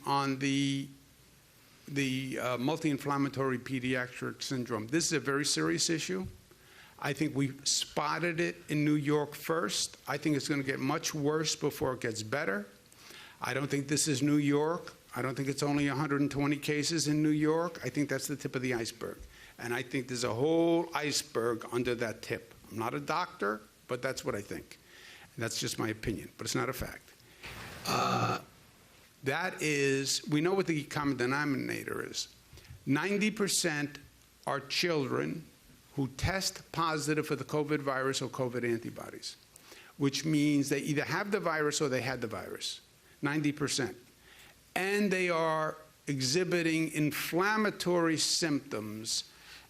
on the multi-inflammatory pediatric syndrome. This is a very serious issue. I think we spotted it in New York first. I think it's going to get much worse before it gets better. I don't think this is New York. I don't think it's only 120 cases in New York. I think that's the tip of the iceberg. And I think there's a whole iceberg under that tip. I'm not a doctor, but that's what I think. And that's just my opinion, but it's not a fact. That is, we know what the common denominator is. 90% are children who test positive for the COVID virus or COVID antibodies, which means they either have the virus or they had the virus, 90%. And they are exhibiting inflammatory symptoms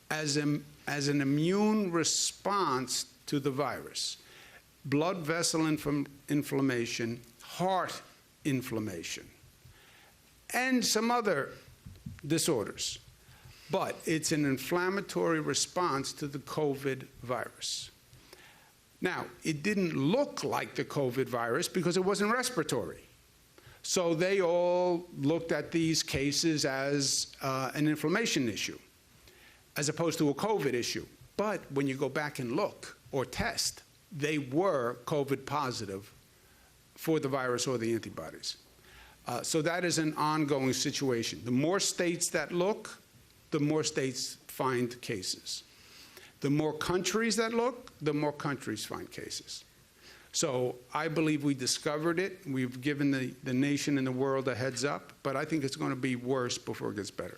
as an immune response to the virus. Blood vessel inflammation, heart inflammation, and some other disorders. But it's an inflammatory response to the COVID virus. Now, it didn't look like the COVID virus because it wasn't respiratory. So they all looked at these cases as an inflammation issue, as opposed to a COVID issue. But when you go back and look or test, they were COVID positive for the virus or the antibodies. So that is an ongoing situation. The more states that look, the more states find cases. The more countries that look, the more countries find cases. So I believe we discovered it. We've given the nation and the world a heads up, but I think it's going to be worse before it gets better.